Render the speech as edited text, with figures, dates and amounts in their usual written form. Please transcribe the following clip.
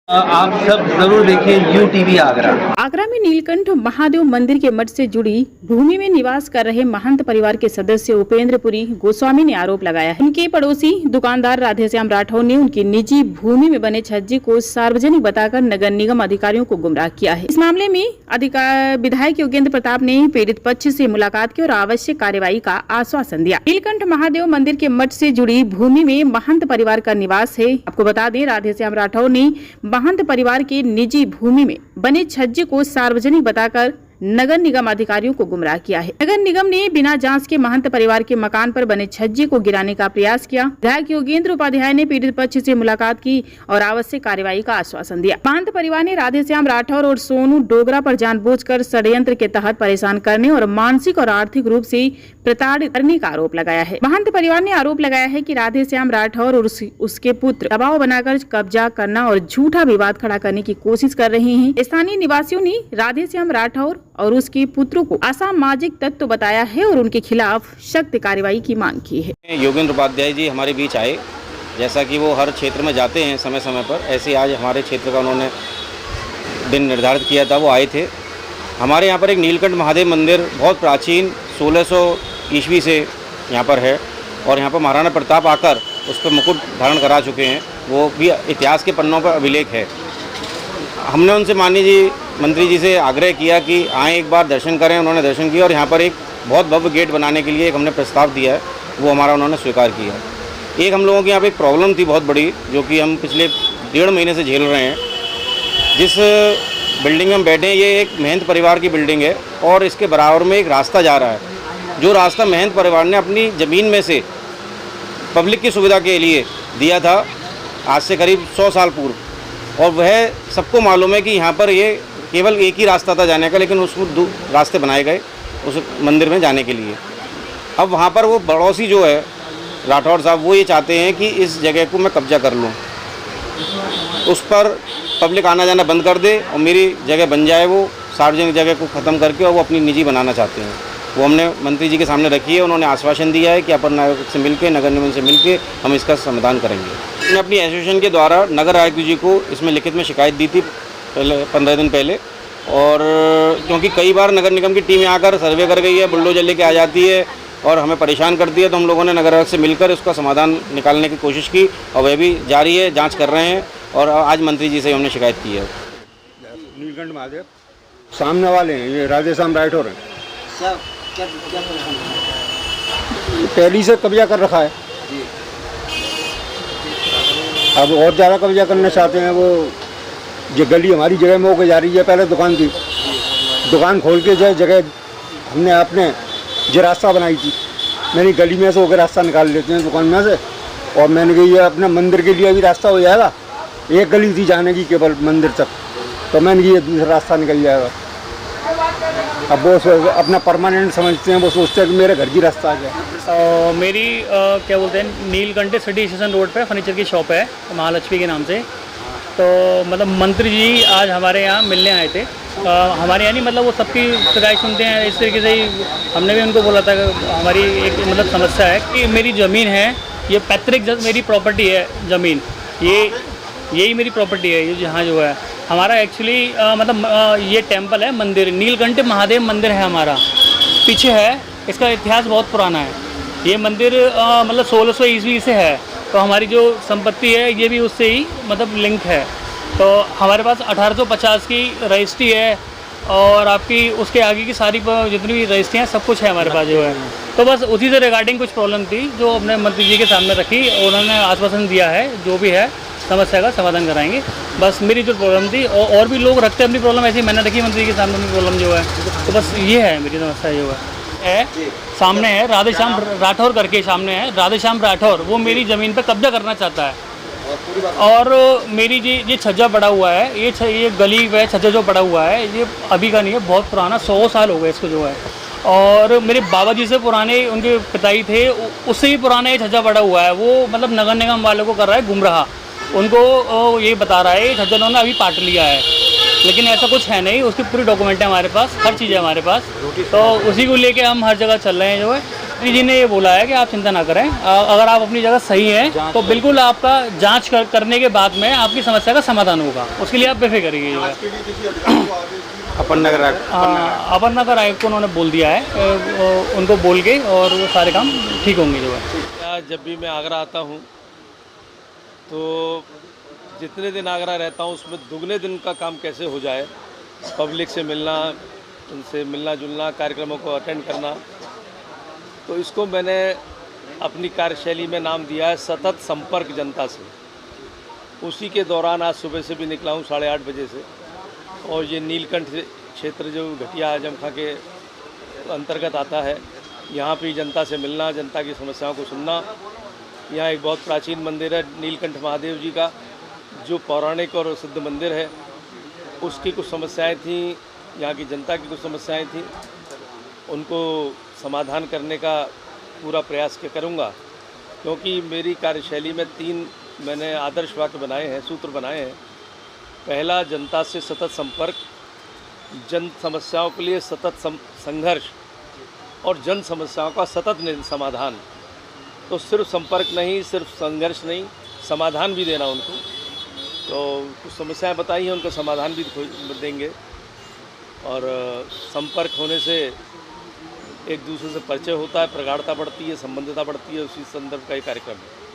आप सब जरूर देखें यूटीवी आगरा। आगरा में नीलकंठ महादेव मंदिर के मठ से जुड़ी भूमि में निवास कर रहे महंत परिवार के सदस्य उपेंद्रपुरी गोस्वामी ने आरोप लगाया है। उनके पड़ोसी दुकानदार राधेश्याम राठौर ने उनकी निजी भूमि में बने छज्जे को सार्वजनिक बताकर नगर निगम अधिकारियों को गुमराह किया है। इस मामले में विधायक योगेंद्र प्रताप ने पीड़ित पक्ष से मुलाकात की और आवश्यक कार्यवाही का आश्वासन दिया। नीलकंठ महादेव मंदिर के मठ से जुड़ी भूमि में महंत परिवार का निवास है। आपको बता दें, राधेश्याम राठौर ने महंत परिवार की निजी भूमि में बने छज्जे को सार्वजनिक बताकर नगर निगम अधिकारियों को गुमराह किया है। नगर निगम ने बिना जांच के महंत परिवार के मकान पर बने छज्जे को गिराने का प्रयास किया। विधायक योगेंद्र उपाध्याय ने पीड़ित पक्ष से मुलाकात की और आवश्यक कार्यवाही का आश्वासन दिया। महंत परिवार ने राधेश्याम राठौर और सोनू डोगरा पर जानबूझकर षड्यंत्र के तहत परेशान करने और मानसिक और आर्थिक रूप से प्रताड़ित करने का आरोप लगाया है। महंत परिवार ने आरोप लगाया है कि राधेश्याम राठौर और उसके पुत्र दबाव बनाकर कब्जा करना और झूठा विवाद खड़ा करने की कोशिश कर रहे हैं। स्थानीय निवासियों ने राधेश्याम राठौर और उसके पुत्रों को असामाजिक तत्व बताया है और उनके खिलाफ सख्त कार्रवाई की मांग की है। योगेंद्र उपाध्याय जी हमारे बीच आए, जैसा कि वो हर क्षेत्र में जाते हैं समय समय पर, ऐसे आज हमारे क्षेत्र का उन्होंने दिन निर्धारित किया था, वो आए थे। हमारे यहाँ पर एक नीलकंठ महादेव मंदिर बहुत प्राचीन 1600 ईस्वी से यहाँ पर है और यहाँ पर महाराणा प्रताप आकर उस पर मुकुट धारण करा चुके हैं। वो भी इतिहास के पन्नों पर अभिलेख है। हमने उनसे माननीय मंत्री जी से आग्रह किया कि आएँ एक बार दर्शन करें। उन्होंने दर्शन किया और यहाँ पर एक बहुत भव्य गेट बनाने के लिए एक हमने प्रस्ताव दिया है, वो हमारा उन्होंने स्वीकार किया। एक हम लोगों की यहाँ पर एक प्रॉब्लम थी बहुत बड़ी, जो कि हम पिछले 1.5 महीने से झेल रहे हैं। जिस बिल्डिंग में हम बैठे हैं ये एक महंत परिवार की बिल्डिंग है और इसके बराबर में एक रास्ता जा रहा है, जो रास्ता महंत परिवार ने अपनी ज़मीन में से पब्लिक की सुविधा के लिए दिया था आज से करीब 100 साल पूर्व। और वह सबको मालूम है कि यहाँ पर ये केवल एक ही रास्ता था जाने का, लेकिन उसको रास्ते बनाए गए उस मंदिर में जाने के लिए। अब वहाँ पर वो पड़ोसी जो है राठौर साहब, वो ये चाहते हैं कि इस जगह को मैं कब्जा कर लूँ, उस पर पब्लिक आना जाना बंद कर दे और मेरी जगह बन जाए, वो सार्वजनिक जगह को ख़त्म करके, और वो अपनी निजी बनाना चाहते हैं। वो हमने मंत्री जी के सामने रखी है। उन्होंने आश्वासन दिया है कि अपर आयुक्त से मिलकर, नगर निगम से मिलकर हम इसका समाधान करेंगे। हमने अपनी एसोसिएशन के द्वारा नगर आयुक्त जी को इसमें लिखित में शिकायत दी थी पहले 15 दिन पहले, और क्योंकि कई बार नगर निगम की टीम आकर सर्वे कर गई है, बुलडोजर लेके आ जाती है और हमें परेशान करती है, तो हम लोगों ने नगर आयुक्त से मिलकर उसका समाधान निकालने की कोशिश की और वह भी जारी है, जाँच कर रहे हैं। और आज मंत्री जी से हमने शिकायत की है। नीलकंठ महादेव सामने वाले हैं, ये राधेश्याम राठौर हैं। पहली से कब्जा कर रखा है, अब और ज़्यादा कब्जा करना चाहते हैं। वो जो गली हमारी जगह में होकर जा रही है, पहले दुकान थी, दुकान खोल के जो जगह हमने आपने जो रास्ता बनाई थी, मैंने गली में से होकर रास्ता निकाल लेते हैं दुकान में से, और मैंने कही ये अपने मंदिर के लिए भी रास्ता हो जाएगा। एक गली थी जाने की केवल मंदिर तक, तो मैंने ये दूसरा रास्ता निकल जाएगा। अब वो अपना परमानेंट समझते हैं, वो सोचते हैं कि मेरे घर की रास्ता आ गया। मेरी क्या बोलते हैं, नीलकंठ सिटी स्टेशन रोड पे फर्नीचर की शॉप है महालक्ष्मी के नाम से। तो मतलब मंत्री जी आज हमारे यहाँ मिलने आए थे। हमारे यहाँ नहीं, मतलब वो सबकी शिकायत सुनते हैं। इस तरीके से ही हमने भी उनको बोला था कि हमारी एक मतलब समस्या है कि मेरी ज़मीन है, ये पैतृक मेरी प्रॉपर्टी है ज़मीन, यही मेरी प्रॉपर्टी है। ये जहाँ जो है हमारा एक्चुअली मतलब ये टेम्पल है, मंदिर नीलकंठ महादेव मंदिर है हमारा, पीछे है। इसका इतिहास बहुत पुराना है। ये मंदिर मतलब 1600 ईस्वी से है। तो हमारी जो संपत्ति है ये भी उससे ही मतलब लिंक है। तो हमारे पास 1850 की रजिस्ट्री है और आपकी उसके आगे की सारी जितनी भी रजिस्ट्री हैं सब कुछ है हमारे पास जो है। तो बस उसी से रिगार्डिंग कुछ प्रॉब्लम थी जो अपने मंत्री जी के सामने रखी, उन्होंने आश्वासन दिया है जो भी है समस्या का समाधान कराएंगे। बस मेरी जो प्रॉब्लम थी, और भी लोग रखते हैं अपनी प्रॉब्लम, ऐसी मैंने रखी मंत्री के सामने अपनी प्रॉब्लम जो है। तो बस ये है मेरी समस्या जो है। सामने है राधेश्याम राठौर करके, सामने है राधेश्याम राठौर, वो मेरी ज़मीन पर कब्जा करना चाहता है। और मेरी ये छज्जा पड़ा हुआ है, ये गली व छज्जा जो पड़ा हुआ है ये अभी का नहीं है, बहुत पुराना, 100 साल हो गए इसको जो है। और मेरे बाबा जी से पुराने उनके पिताई थे, उससे भी पुराना ये छज्जा पड़ा हुआ है। वो मतलब नगर निगम वालों को कर रहा है गुमराह, उनको ये बता रहा है छज्जा उन्होंने अभी पाट लिया है, लेकिन ऐसा कुछ है नहीं। उसकी पूरी डॉक्यूमेंट है हमारे पास, हर चीज़ है हमारे पास। तो उसी को लेके हम हर जगह चल रहे हैं जो है। मंत्री जी ने ये बोला है कि आप चिंता ना करें, अगर आप अपनी जगह सही हैं तो बिल्कुल आपका जांच करने के बाद में आपकी समस्या का समाधान होगा, उसके लिए आप बेफिक्र रहिएगा। अपन नगर अपर नगर आयुक्त को उन्होंने बोल दिया है, उनको बोल के और वो सारे काम ठीक होंगे जो है। जब भी मैं आगरा आता हूँ तो जितने दिन आगरा रहता हूँ उसमें दुगने दिन का काम कैसे हो जाए, पब्लिक से मिलना, उनसे मिलना जुलना, कार्यक्रमों को अटेंड करना, तो इसको मैंने अपनी कार्यशैली में नाम दिया है सतत संपर्क जनता से। उसी के दौरान आज सुबह से भी निकला हूँ 8:30 बजे से, और ये नीलकंठ क्षेत्र जो घटिया आजम खां के अंतर्गत आता है, यहाँ पे जनता से मिलना, जनता की समस्याओं को सुनना। यहाँ एक बहुत प्राचीन मंदिर है नीलकंठ महादेव जी का, जो पौराणिक और सिद्ध मंदिर है, उसकी कुछ समस्याएं थीं, यहाँ की जनता की कुछ समस्याएं थीं, उनको समाधान करने का पूरा प्रयास करूँगा। क्योंकि मेरी कार्यशैली में 3 मैंने आदर्श वाक्य बनाए हैं, सूत्र बनाए हैं। पहला, जनता से सतत संपर्क, जन समस्याओं के लिए सतत संघर्ष और जन समस्याओं का सतत समाधान। तो सिर्फ संपर्क नहीं, सिर्फ संघर्ष नहीं, समाधान भी देना उनको। तो कुछ समस्याएं बताई हैं, उनका समाधान भी देंगे। और संपर्क होने से एक दूसरे से परिचय होता है, प्रगाढ़ता बढ़ती है, संबंधिता बढ़ती है, उसी संदर्भ का ये कार्यक्रम है।